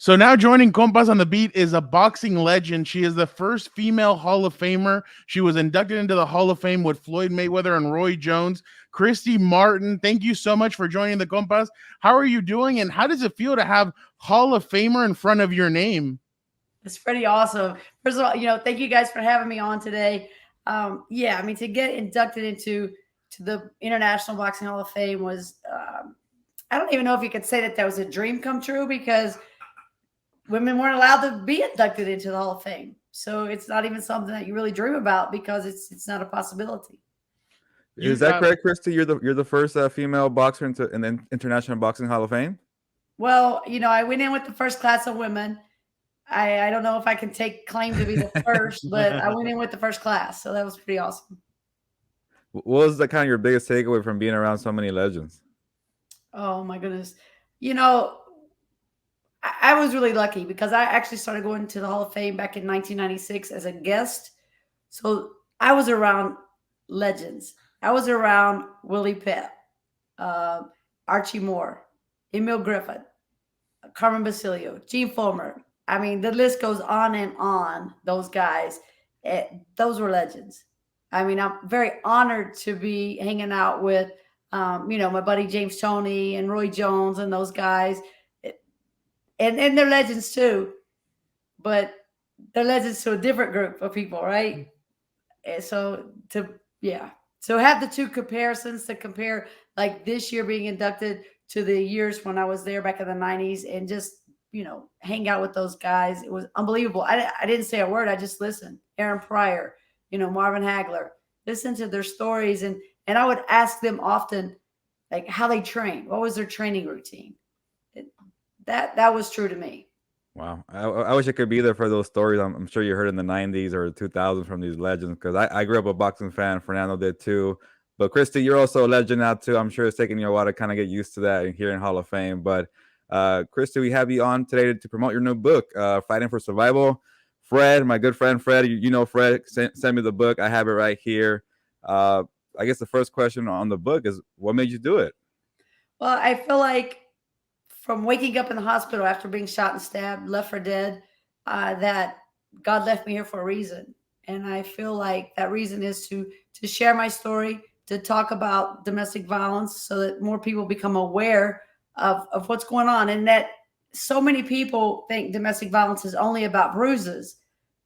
So now joining Compas on the Beat is a boxing legend. She is the first female Hall of Famer. She was inducted into the Hall of Fame with Floyd Mayweather and Roy Jones. Christy Martin, thank you so much for joining the Compas. How are you doing, and how does it feel to have Hall of Famer in front of your name? It's pretty awesome. First of all, thank you guys for having me on today. Yeah, I mean, to get inducted to the International Boxing Hall of Fame was, I don't even know if you could say that was a dream come true, because women weren't allowed to be inducted into the Hall of Fame. So it's not even something that you really dream about, because it's not a possibility. Is that correct, Christy? You're the first female boxer in the International Boxing Hall of Fame? Well, I went in with the first class of women. I don't know if I can take claim to be the first, but I went in with the first class, so that was pretty awesome. What was the kind of your biggest takeaway from being around so many legends? Oh my goodness. I was really lucky, because I actually started going to the Hall of Fame back in 1996 as a guest. So I was around legends. I was around Willie Pep, Archie Moore, Emil Griffith, Carmen Basilio, Gene Fulmer. I mean, the list goes on and on. Those guys, those were legends. I mean, I'm very honored to be hanging out with, my buddy James Toney and Roy Jones and those guys. And they're legends too, but they're legends to a different group of people, right? And so have the two comparisons, to compare like this year being inducted to the years when I was there back in the 90s, and just hang out with those guys. It was unbelievable. I didn't say a word. I just listened. Aaron Pryor, Marvin Hagler, listen to their stories. And I would ask them often, like, how they train. What was their training routine? That was true to me. Wow. I wish I could be there for those stories. I'm sure you heard in the 90s or 2000s from these legends, because I grew up a boxing fan. Fernando did too. But Christy, you're also a legend now too. I'm sure it's taking you a while to kind of get used to that here in Hall of Fame. But Christy, we have you on today to promote your new book, Fighting for Survival. Fred, my good friend Fred, you know Fred, send me the book. I have it right here. I guess the first question on the book is, what made you do it? Well, I feel like from waking up in the hospital after being shot and stabbed, left for dead, that God left me here for a reason. And I feel like that reason is to share my story, to talk about domestic violence, so that more people become aware of what's going on. And that so many people think domestic violence is only about bruises,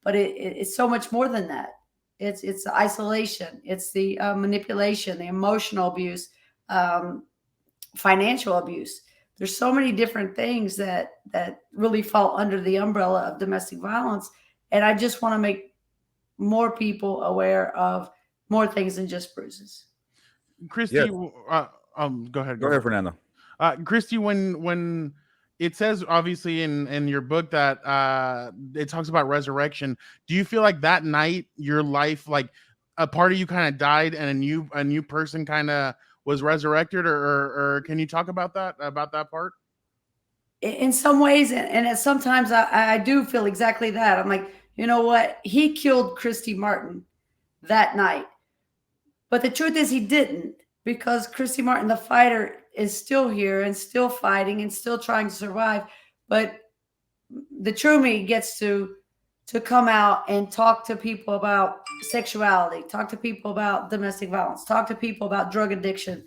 but it's so much more than that. It's the isolation, it's the manipulation, the emotional abuse, financial abuse. There's so many different things that really fall under the umbrella of domestic violence. And I just want to make more people aware of more things than just bruises. Christy, yes. Go ahead. Go ahead, Fernando. Christy, when it says obviously in your book that it talks about resurrection, do you feel like that night your life, like a part of you kind of died and a new person kind of was resurrected, or can you talk about that part? In some ways, and sometimes I do feel exactly that. I'm like, you know what? He killed Christy Martin that night. But the truth is he didn't, because Christy Martin, the fighter, is still here and still fighting and still trying to survive. But the true me gets to come out and talk to people about sexuality, talk to people about domestic violence, talk to people about drug addiction,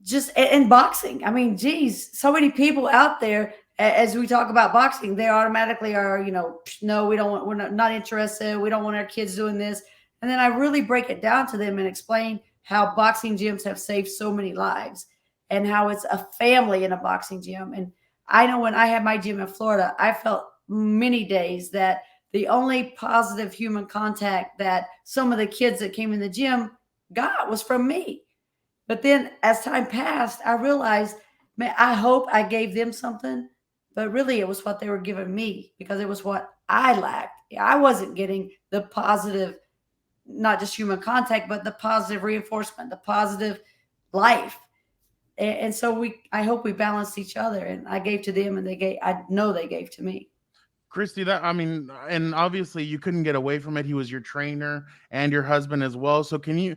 just in boxing. I mean, geez, so many people out there, as we talk about boxing, they automatically are, no, we don't want, we're not interested. We don't want our kids doing this. And then I really break it down to them and explain how boxing gyms have saved so many lives, and how it's a family in a boxing gym. And I know when I had my gym in Florida, I felt many days that the only positive human contact that some of the kids that came in the gym got was from me. But then as time passed, I realized, man, I hope I gave them something, but really it was what they were giving me, because it was what I lacked. I wasn't getting the positive, not just human contact, but the positive reinforcement, the positive life. And so I hope we balanced each other, and I gave to them, and I know they gave to me. Christy, and obviously you couldn't get away from it. He was your trainer and your husband as well. So can you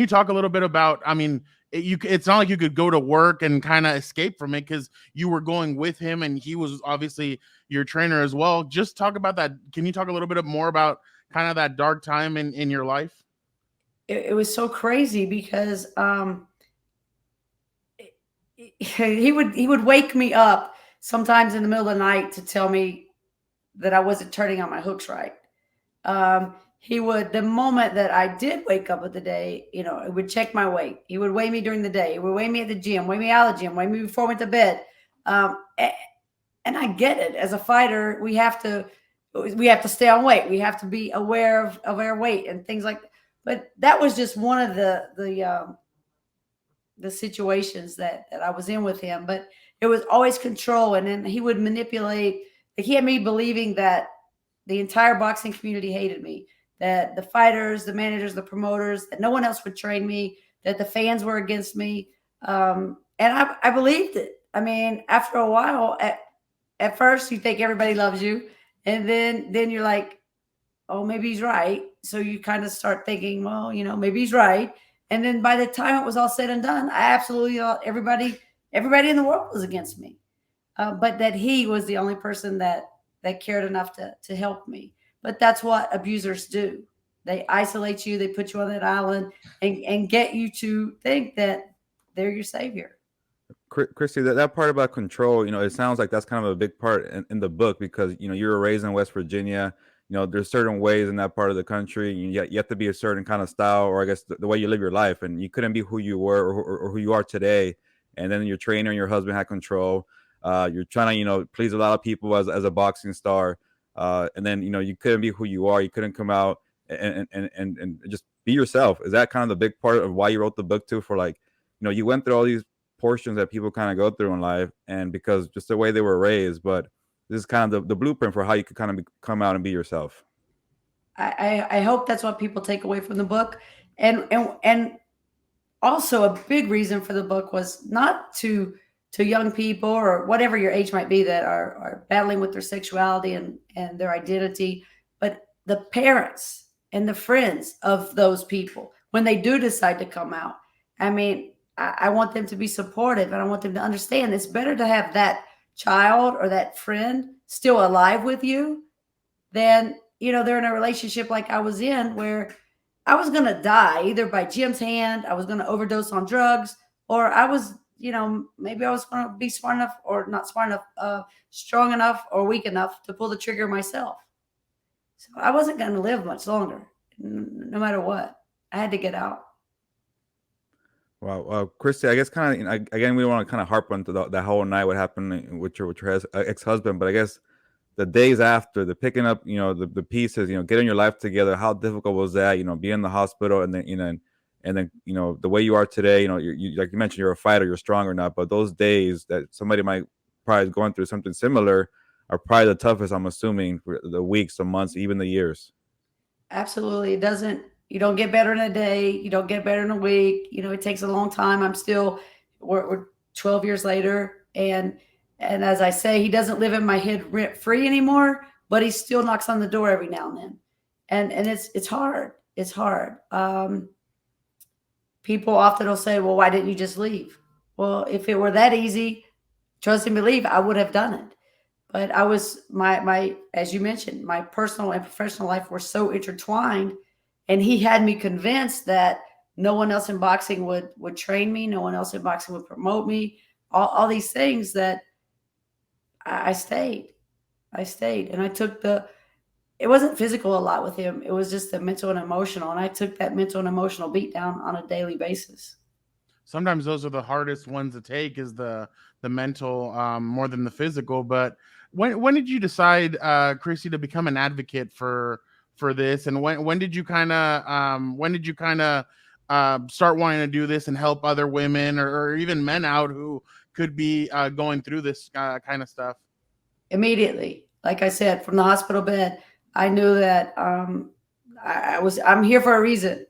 talk a little bit about, it's not like you could go to work and kind of escape from it because you were going with him and he was obviously your trainer as well. Just talk about that. Can you talk a little bit more about kind of that dark time in your life? It was so crazy because he would wake me up sometimes in the middle of the night to tell me that I wasn't turning on my hooks right. He would, the moment that I did wake up of the day, it would check my weight. He would weigh me during the day. He would weigh me at the gym, weigh me out of the gym, weigh me before I went to bed. And I get it. As a fighter, we have to stay on weight. We have to be aware of our weight and things like that. But that was just one of the situations that I was in with him. But it was always control, and then he would manipulate. Like, he had me believing that the entire boxing community hated me, that the fighters, the managers, the promoters, that no one else would train me, that the fans were against me. And I believed it. I mean, after a while, at first you think everybody loves you, and then you're like, oh, maybe he's right. So you kind of start thinking, well, maybe he's right. And then by the time it was all said and done, I absolutely thought everybody in the world was against me. But that he was the only person that cared enough to help me. But that's what abusers do. They isolate you. They put you on that island and get you to think that they're your savior. Christy, that part about control, it sounds like that's kind of a big part in the book because, you were raised in West Virginia. There's certain ways in that part of the country. You have to be a certain kind of style, or I guess the way you live your life, and you couldn't be who you were or who you are today. And then your trainer and your husband had control. You're trying to, please a lot of people as a boxing star. And then, you couldn't be who you are. You couldn't come out and just be yourself. Is that kind of the big part of why you wrote the book too? For like, you went through all these portions that people kind of go through in life, and because just the way they were raised, but this is kind of the blueprint for how you could kind of come out and be yourself. I hope that's what people take away from the book. And also a big reason for the book was not to young people or whatever your age might be that are battling with their sexuality and their identity, but the parents and the friends of those people when they do decide to come out. I mean, I want them to be supportive, and I want them to understand it's better to have that child or that friend still alive with you than, they're in a relationship like I was in, where I was going to die either by Jim's hand, I was going to overdose on drugs, or I was, maybe I was going to be smart enough or not smart enough, strong enough or weak enough to pull the trigger myself. So I wasn't going to live much longer, no matter what. I had to get out. Wow, Christy, I guess kind of again, we don't want to kind of harp on to that whole night what happened with your ex-husband, but I guess the days after, the picking up, the pieces, getting your life together, how difficult was that? Being in the hospital, and then the way you are today, you like you mentioned, you're a fighter, you're strong or not, but those days that somebody might probably going through something similar are probably the toughest. I'm assuming for the weeks, the months, even the years. Absolutely, it doesn't. You don't get better in a day. You don't get better in a week. It takes a long time. We're 12 years later. And as I say, he doesn't live in my head rent free anymore, but he still knocks on the door every now and then. And it's hard. It's hard. People often will say, well, why didn't you just leave? Well, if it were that easy, trust and believe, I would have done it. But I was, my as you mentioned, my personal and professional life were so intertwined. And he had me convinced that no one else in boxing would train me. No one else in boxing would promote me. All these things that I stayed. And I took it wasn't physical a lot with him. It was just the mental and emotional. And I took that mental and emotional beat down on a daily basis. Sometimes those are the hardest ones to take, is the mental more than the physical. But when did you decide, Christy, to become an advocate for this, and when did you kind of start wanting to do this and help other women or even men out who could be going through this kind of stuff? Immediately, like I said, from the hospital bed, I knew that I'm here for a reason,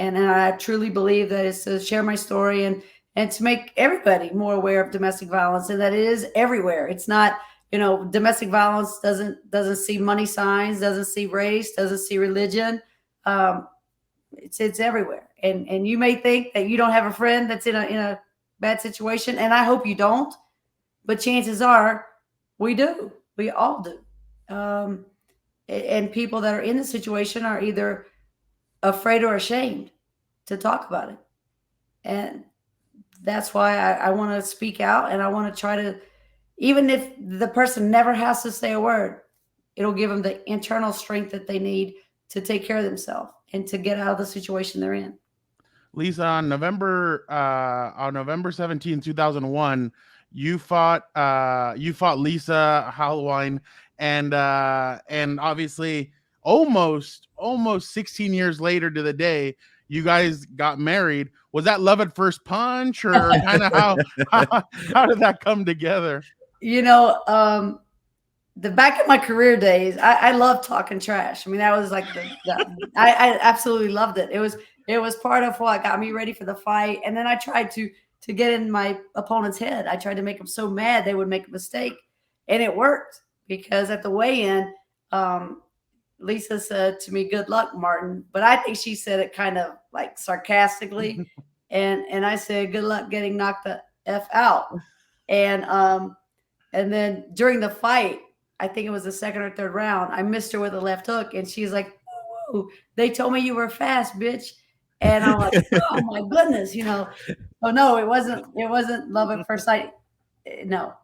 and I truly believe that it's to share my story and to make everybody more aware of domestic violence, and that it is everywhere. It's not. Domestic violence doesn't see money signs, doesn't see race, doesn't see religion. It's everywhere. And you may think that you don't have a friend that's in a bad situation, and I hope you don't, but chances are we do. We all do. And people that are in the situation are either afraid or ashamed to talk about it. And that's why I want to speak out, and I want to try to, even if the person never has to say a word, it'll give them the internal strength that they need to take care of themselves and to get out of the situation they're in. Lisa, on November 17, 2001, you fought Lisa Hallowine, and obviously almost 16 years later to the day, you guys got married. Was that love at first punch, or kind of how did that come together? You know, the back in my career days, I loved talking trash. I mean, that was like I absolutely loved it. It was part of what got me ready for the fight. And then I tried to get in my opponent's head. I tried to make them so mad they would make a mistake, and it worked, because at the weigh-in, Lisa said to me, "Good luck, Martin," but I think she said it kind of like sarcastically, and I said, "Good luck getting knocked the F out." And then during the fight, I think it was the second or third round, I missed her with a left hook, and she's like, "Woo, they told me you were fast, bitch." And I'm like, "Oh my goodness," you know. Oh no, it wasn't love at first sight. No.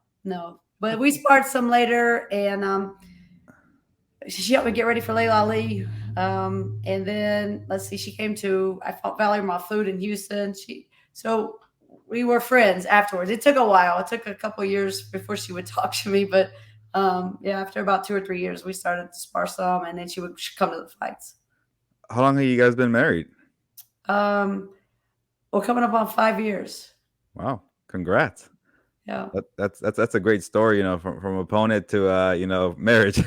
But we sparred some later, and she helped me get ready for Layla Ali. And then let's see, I fought Valerie Mahfoud in Houston. So we were friends afterwards. It took a while. It took a couple of years before she would talk to me, but yeah, after about 2 or 3 years, we started to spar some, and then she would come to the fights. How long have you guys been married? We're coming up on 5 years. Wow, congrats. Yeah. That's a great story, you know, from opponent to you know, marriage.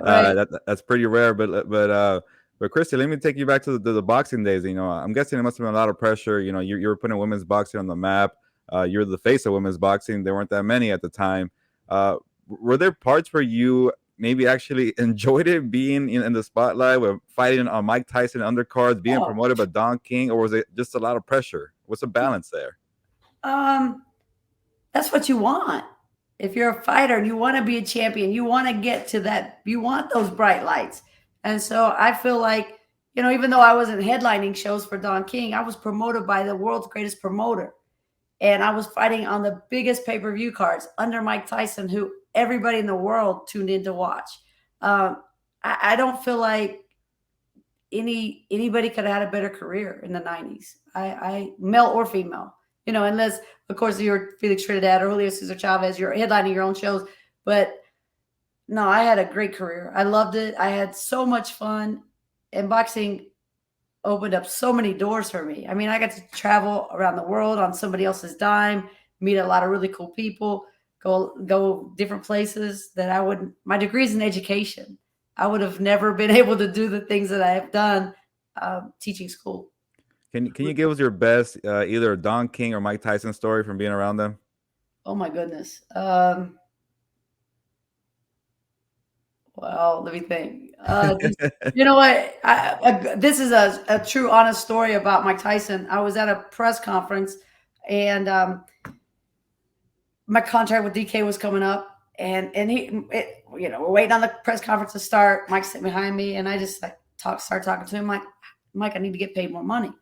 Right. That's pretty rare, but Christy, let me take you back to the boxing days. You know, I'm guessing it must have been a lot of pressure. You know, you were putting women's boxing on the map. You're the face of women's boxing. There weren't that many at the time. Were there parts where you maybe actually enjoyed it, being in the spotlight, with fighting on Mike Tyson undercards, being promoted by Don King, or was it just a lot of pressure? What's the balance there? That's what you want. If you're a fighter and you want to be a champion, you want to get to that, you want those bright lights. And so I feel like, you know, even though I wasn't headlining shows for Don King, I was promoted by the world's greatest promoter. And I was fighting on the biggest pay-per-view cards under Mike Tyson, who everybody in the world tuned in to watch. I don't feel like anybody could have had a better career in the 90s. I male or female, you know, unless, of course, you're Felix Trinidad or Julio Cesar Chavez, you're headlining your own shows. But no, I had a great career. I loved it. I had so much fun. And boxing opened up so many doors for me. I mean, I got to travel around the world on somebody else's dime, meet a lot of really cool people, go different places that I wouldn't. My degree's in education. I would have never been able to do the things that I have done teaching school. Can you give us your best either Don King or Mike Tyson story from being around them? Oh my goodness. Well, let me think. You know what? This is a true, honest story about Mike Tyson. I was at a press conference, and my contract with DK was coming up, and you know, we're waiting on the press conference to start. Mike's sitting behind me, and I just start talking to him like, "Mike, I need to get paid more money.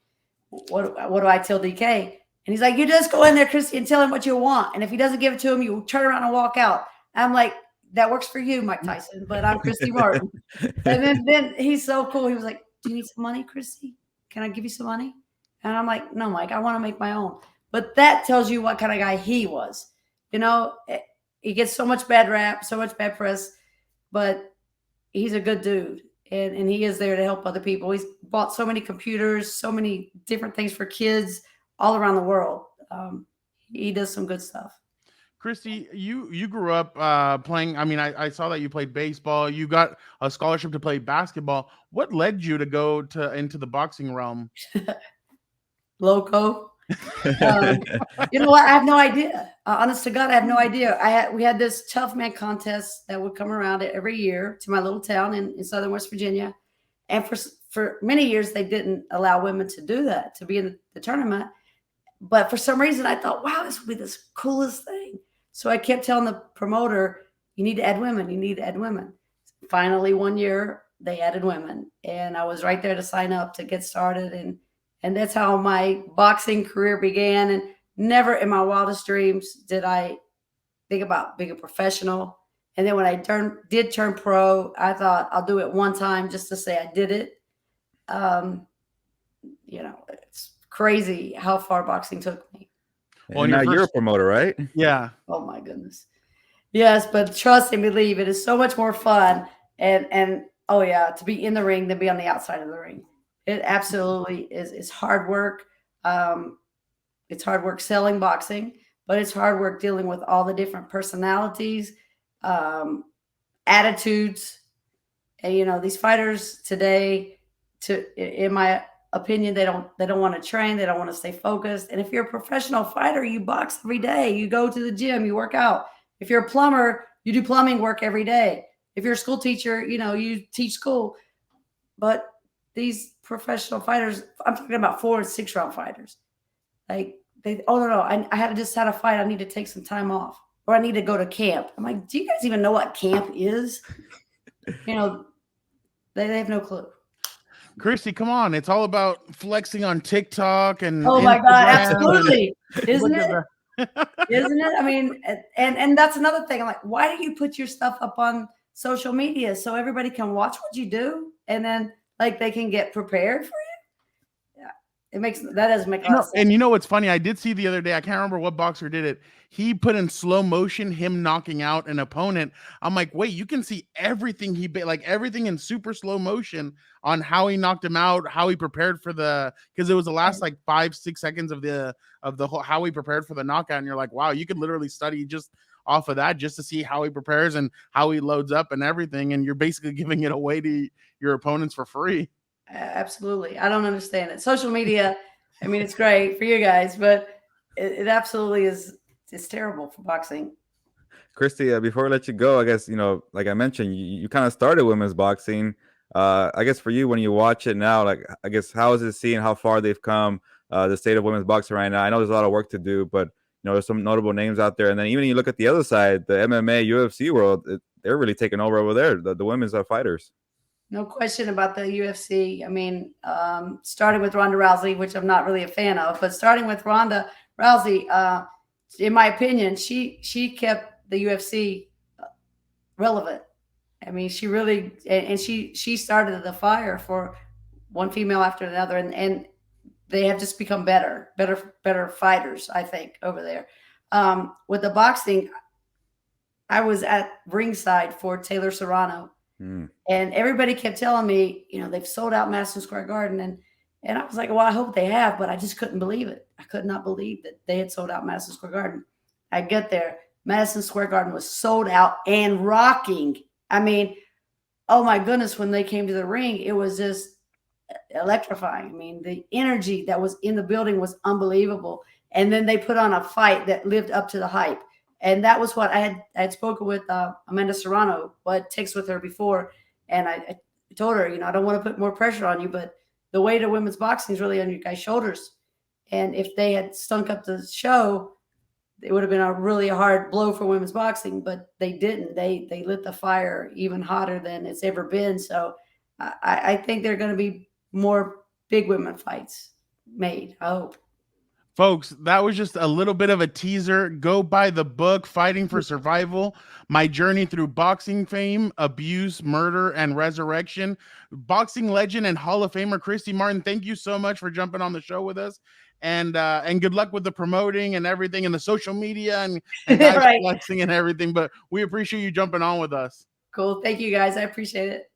What do I tell DK?" And he's like, "You just go in there, Christy, and tell him what you want. And if he doesn't give it to him, you turn around and walk out." And I'm like, "That works for you, Mike Tyson, but I'm Christy Martin." And then he's so cool. He was like, "Do you need some money, Christy? Can I give you some money?" And I'm like, "No, Mike, I want to make my own." But that tells you what kind of guy he was. You know, he gets so much bad rap, so much bad press, but he's a good dude. And he is there to help other people. He's bought so many computers, so many different things for kids all around the world. He does some good stuff. Christy, you grew up playing. I mean, I saw that you played baseball. You got a scholarship to play basketball. What led you to go into the boxing realm? Loco. You know what? I have no idea. Honest to God, I have no idea. We had this tough man contest that would come around every year to my little town in southern West Virginia. And for many years they didn't allow women to do that, to be in the tournament. But for some reason I thought, wow, this would be this coolest thing. So I kept telling the promoter, you need to add women, you need to add women. Finally, one year they added women, and I was right there to sign up to get started. And that's how my boxing career began. And never in my wildest dreams did I think about being a professional. And then when I did turn pro, I thought I'll do it one time just to say I did it. It's crazy how far boxing took me. Well, now you're a promoter, right? Yeah. Oh my goodness. Yes, but trust and believe, it is so much more fun. And oh yeah, to be in the ring than be on the outside of the ring. It absolutely is. It's hard work. It's hard work selling boxing, but it's hard work dealing with all the different personalities, attitudes. And these fighters today, in my opinion, they don't want to train, they don't want to stay focused. And if you're a professional fighter, you box every day, you go to the gym, you work out. If you're a plumber, you do plumbing work every day. If you're a school teacher, you teach school. But these professional fighters, I'm talking about 4 and 6 round fighters. Like no, I just had a fight, I need to take some time off, or I need to go to camp. I'm like, do you guys even know what camp is? They have no clue. Christy, come on. It's all about flexing on TikTok and oh my God, absolutely. Isn't it? Isn't it? I mean, and that's another thing. I'm like, why do you put your stuff up on social media so everybody can watch what you do, and then like they can get prepared for you? Yeah, that doesn't make a lot of sense. And what's funny? I did see the other day, I can't remember what boxer did it. He put in slow motion him knocking out an opponent. I'm like, wait, you can see everything everything in super slow motion on how he knocked him out, how he prepared for because it was the last like 5-6 seconds of the whole, how he prepared for the knockout. And you're like, wow, you could literally study just off of that just to see how he prepares and how he loads up and everything. And you're basically giving it away to your opponents for free. Absolutely. I don't understand it. Social media, I mean, it's great for you guys, but it absolutely is. It's terrible for boxing. Christy, before I let you go, I guess, like I mentioned, you kind of started women's boxing. I guess for you, when you watch it now, like, I guess, how is it seeing how far they've come, the state of women's boxing right now? I know there's a lot of work to do, but, there's some notable names out there. And then even you look at the other side, the MMA, UFC world, they're really taking over there, the women's fighters. No question about the UFC. I mean, starting with Ronda Rousey, which I'm not really a fan of, but starting with Ronda Rousey, in my opinion, she kept the UFC relevant. I mean, she really, and she started the fire for one female after another, and they have just become better fighters, I think, over there. With the boxing, I was at ringside for Taylor Serrano. And everybody kept telling me, they've sold out Madison Square Garden. And I was like, well, I hope they have, but I just couldn't believe it. I could not believe that they had sold out Madison Square Garden. I get there. Madison Square Garden was sold out and rocking. I mean, oh my goodness, when they came to the ring, it was just electrifying. I mean, the energy that was in the building was unbelievable. And then they put on a fight that lived up to the hype. And that was what I had spoken with Amanda Serrano, what text with her before. And I told her, I don't want to put more pressure on you, but the weight of women's boxing is really on you guys' shoulders. And if they had stunk up the show, it would have been a really hard blow for women's boxing, but they didn't. They lit the fire even hotter than it's ever been. So I think there are going to be more big women fights made, I hope. Folks, that was just a little bit of a teaser. Go buy the book, Fighting for Survival, My Journey Through Boxing Fame, Abuse, Murder, and Resurrection. Boxing legend and Hall of Famer Christy Martin, thank you so much for jumping on the show with us. And good luck with the promoting and everything and the social media and guys right. flexing and everything. But we appreciate you jumping on with us. Cool. Thank you, guys. I appreciate it.